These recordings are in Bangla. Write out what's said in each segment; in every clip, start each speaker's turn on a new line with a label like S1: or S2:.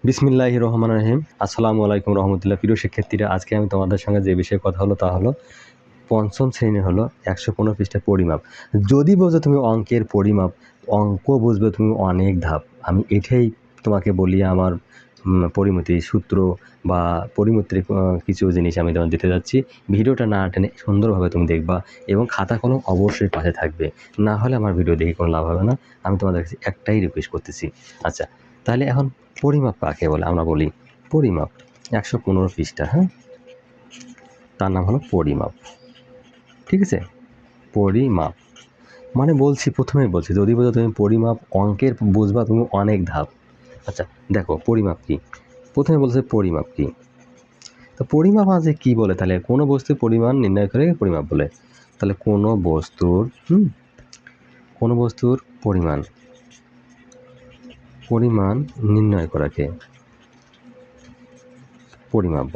S1: বিসমিল্লাহির রহমানির রহিম। আসসালামু আলাইকুম রহমতুল্লাহ। প্রিয় শিক্ষার্থীরা, আজকে আমি তোমাদের সঙ্গে যে বিষয়ে কথা হলো তা হলো পঞ্চম শ্রেণীর হলো 115 পৃষ্ঠা পরিমাপ। যদি বোঝো তুমি অঙ্কের পরিমাপ, অঙ্ক বুঝবে তুমি অনেক ধাপ। আমি এটাই তোমাকে বলি, আমার পরিমিতির সূত্র বা পরিমিতির কিছু জিনিস আমি তোমার দিতে যাচ্ছি। ভিডিওটা না টেনে সুন্দরভাবে তুমি দেখবা এবং খাতা কলম অবশ্যই পাশে থাকবে, না হলে আমার ভিডিও দেখে কোনো লাভ হবে না। আমি তোমাদের কাছে একটাই রিকোয়েস্ট করতেছি। আচ্ছা, তাহলে এখন পরিমাপ কাকে বলে? আমরা বলি পরিমাপ 115 পৃষ্ঠা, হ্যাঁ, তার নাম হলো পরিমাপ। ঠিক আছে, পরিমাপ মানে প্রথমেই বলছি যদি বোঝো তুমি পরিমাপ, অঙ্কের বুঝবা তুমি অনেক ধাপ। আচ্ছা দেখো পরিমাপ কি, প্রথমে বলছে পরিমাপ কি। তো পরিমাপ আছে কি বলে, তাহলে কোনো বস্তুর পরিমাণ নির্ণয় করে পরিমাপ বলে। তাহলে কোনো বস্তুর পরিমাণ নির্ণয় করাকে পরিমাপ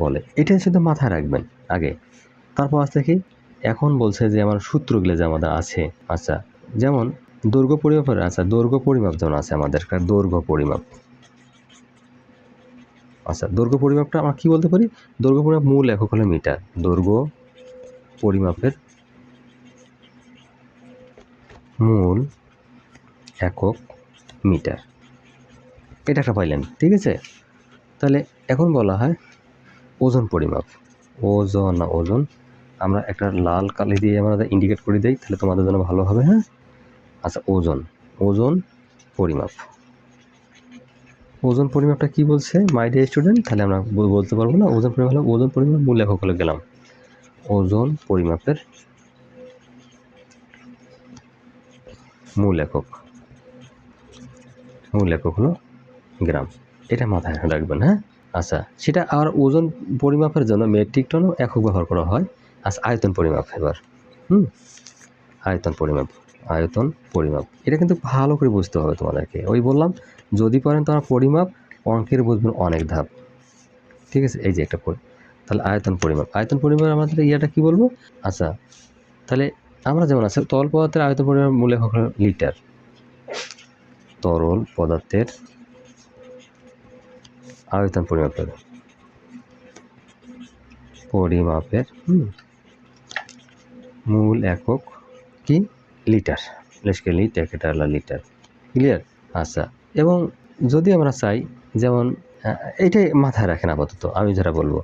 S1: বলে। এটা শুধু মাথায় রাখবেন আগে। তারপর আসছে কি, এখন বলছে যে আমার সূত্রগুলো যে আমাদের আছে। আচ্ছা, যেমন দৈর্ঘ্য পরিমাপের, দৈর্ঘ্য পরিমাপ যেমন আছে আমাদের দৈর্ঘ্য পরিমাপ। আচ্ছা, দৈর্ঘ্য পরিমাপটা আমরা কি বলতে পারি? দৈর্ঘ্য পরিমাপ মূল একক হলো মিটার। দৈর্ঘ্য পরিমাপের মূল একক মিটার, এটা একটা পাইলেন। ঠিক আছে, তাহলে এখন বলা হয় ওজন পরিমাপ। ওজন আমরা একটা লাল কালি দিয়ে আমরা ইন্ডিকেট করে দিই, তাহলে তোমাদের জন্য ভালো হবে। হ্যাঁ, আচ্ছা, ওজন পরিমাপটা কি বলছে মাই ডিয়ার স্টুডেন্ট? তাহলে আমরা বলতে পারবো না ওজন পরিমাপ হলো, ওজন পরিমাপ মূল একক হলো গেলাম। ওজন পরিমাপের মূল একক হলো গ্রাম। এটা মাথায় রাখবেন। হ্যাঁ, আচ্ছা, সেটা আর ওজন পরিমাপের জন্য মেট্রিক টনও একক ব্যবহার করা হয়। আচ্ছা, আয়তন পরিমাপ এবার আয়তন পরিমাপ এটা কিন্তু ভালো করে বুঝতে হবে তোমাদেরকে। ওই বললাম যদি পারেন তোমার পরিমাপ, অঙ্কের বুঝবেন অনেক ধাপ। ঠিক আছে, এই যে একটা তাহলে আয়তন পরিমাপ আমাদের ইয়াটা কি বলবো? আচ্ছা, তাহলে আমরা যেমন আছে তরল পদার্থের আয়তন পরিমাপ মূল একক হলো লিটার। তরল পদার্থের আয়তন পরিমাপের মূল একক কি? লিটার। লিটার। ক্লিয়ার? আচ্ছা, এবং যদি আমরা চাই যেমন এইটাই মাথায় রাখেন আপাতত। আমি যেটা বলবো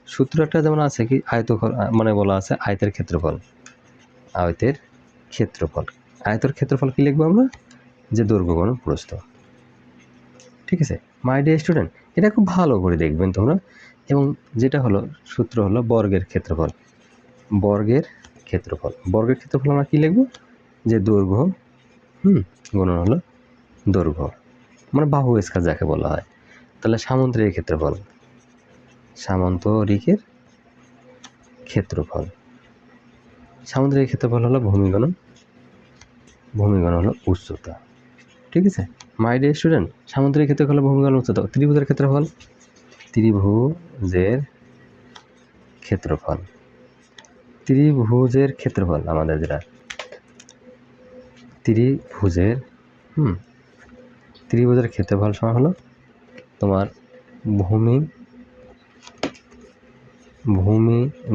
S1: সূত্র একটা যেমন আছে কি, মানে বলা আছে আয়তের ক্ষেত্রফল। আয়তের ক্ষেত্রফল কি লিখবো আমরা? যে দৈর্ঘ্য গুণন প্রস্থ। ঠিক আছে মাই ডিয়ার স্টুডেন্ট, এটা খুব ভালো করে দেখবেন তোমরা। এবং যেটা হলো সূত্র হলো বর্গের ক্ষেত্রফল। বর্গের ক্ষেত্রফল আমরা কি লিখবো? যে দৈর্ঘ্য গুণন হলো দৈর্ঘ্য, মানে বাহু স্কেল যাকে বলা হয়। তাহলে সামান্তরিকের ক্ষেত্রফল হলো ভূমি গুণন হলো উচ্চতা। ঠিক আছে মাই ডিয়ার স্টুডেন্ট, সামান্তরিক ক্ষেত্রফল হলো ভূমি গুণন উচ্চতা। ত্রিভুজের ক্ষেত্রফল আমাদের যেটা ত্রিভুজের ক্ষেত্রফল সমান হলো তোমার ভূমি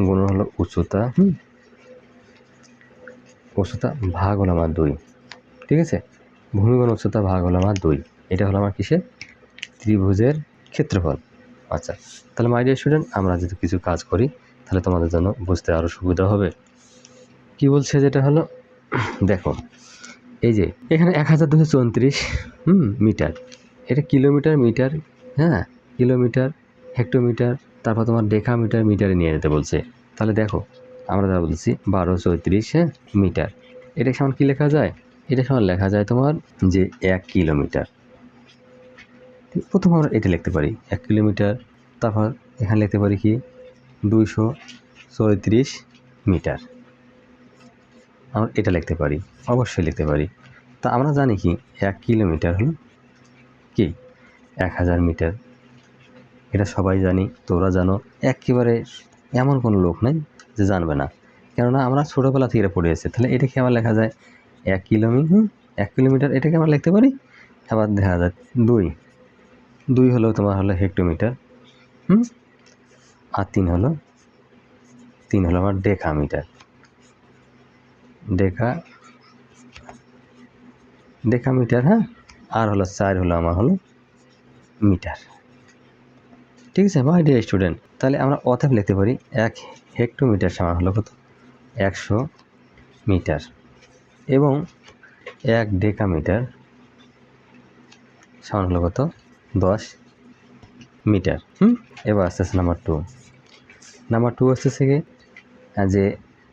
S1: গুণন হলো উচ্চতা। ভাগ হলো আমার 2। ঠিক আছে, ভূমি গুণন উচ্চতা ভাগ হলো আমার 2। এটা হলো আমার কিসের? ত্রিভুজের ক্ষেত্রফল। আচ্ছা, তাহলে মাই ডিয়ার স্টুডেন্ট, আমরা যদি কিছু কাজ করি তাহলে তোমাদের জন্য বুঝতে আরো সুবিধা হবে। কি বলছে যেটা হলো, দেখো এই যে এখানে 1234 মিটার, এটা কিলোমিটার, মিটার, হ্যাঁ, কিলোমিটার, হেক্টোমিটার, তারপর তোমার ডেকামিটার, মিটারে নিয়ে যেতে বলছে। তাহলে দেখো আমরা যা বলছি 1234 মিটার, এটা সমান কি লেখা যায়? এটা সমান লেখা যায় তোমার যে 1 কিলোমিটার। প্রথম আমরা এটা লিখতে পারি 1 কিলোমিটার। তারপর এখানে লিখতে পারি কি 234 মিটার। আমরা এটা লিখতে পারি, অবশ্যই লিখতে পারি। তা আমরা জানি কি 1 কিলোমিটার হলো কি 1000 মিটার। এটা সবাই জানি, তোরা জানো, একেবারে এমন কোনো লোক নেই যে জানবে না, কেননা আমরা ছোটোবেলা থেকে এটা পড়ে এসেছি। তাহলে এটা কি আমার লেখা যায় 1 1 কিলোমিটার এটাকে আমরা লিখতে পারি। আবার দেখা যায় 2 হলো তোমার হলো হেক্টোমিটার, আর 3 হলো আমার ডেকামিটার। ডেকামিটার, হ্যাঁ। আর হলো 4 হলো আমার হলো মিটার। ঠিক আছে মাই ডিয়ার স্টুডেন্ট, তাহলে আমরা অতএব লিখতে পারি 1 হেক্টোমিটার সমান হলো কত? 100 মিটার, এবং 1 ডেকামিটার সমান হলো কত? 10 মিটার। এবার আসতেছে নাম্বার 2 আসতেছে কি যে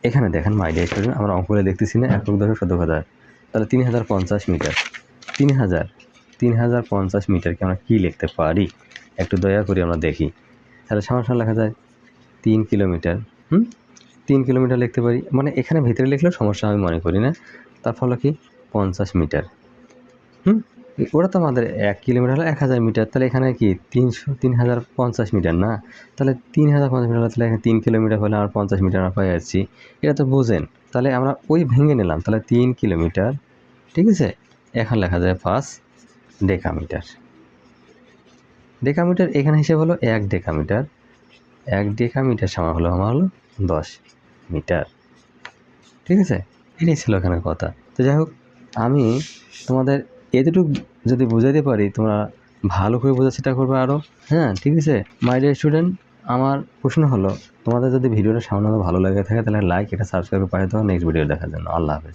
S1: এখানে দেখেন মাই ডিয়ার স্টুডেন্ট, আমরা অঙ্কগুলো দেখতেছি না, 1.10,000, তাহলে 3050 মিটার। 3050 মিটারকে আমরা কী লিখতে পারি একটু দয়া করে আমরা দেখি। তাহলে সমান লেখা যায় 3 কিলোমিটার। 3 কিলোমিটার লিখতে পারি, মানে এখানে ভিতরে লিখলেও সমস্যা আমি মনে করি না। তার ফলে কি 50 মিটার। ওটা তো আমাদের 1 কিলোমিটার হলো 1000 মিটার, তাহলে এখানে কি 3050 মিটার না? তাহলে 3050 মিটার, তাহলে এখানে 3 কিলোমিটার হলে আমরা 50 মিটার আমরা পাই যাচ্ছি, এটা তো বোঝেন। তাহলে আমরা ওই ভেঙে নিলাম, তাহলে 3 কিলোমিটার, ঠিক আছে। এখন লেখা যায় 5 ডেকামিটার। ডেকামিটার এখানে হিসেবে হলো 1 ডেকামিটার। 1 ডেকামিটার সমান হলো আমার হলো 10 মিটার। ঠিক আছে, এটাই ছিল এখানে কথা। তো যাই হোক, আমি তোমাদের এতটুকু যদি বোঝাতে পারি তোমরা ভালো করে বোঝার চেষ্টা করবে আরও, হ্যাঁ। ঠিক আছে মাই ডিয়ার স্টুডেন্ট, আমার প্রশ্ন হলো তোমাদের যদি ভিডিওটা সামান্য ভালো লাগে থাকে তাহলে লাইক, এটা সাবস্ক্রাইব করে পাঠিয়ে দাও নেক্সট ভিডিও দেখার জন্য। আল্লাহ হাফেজ।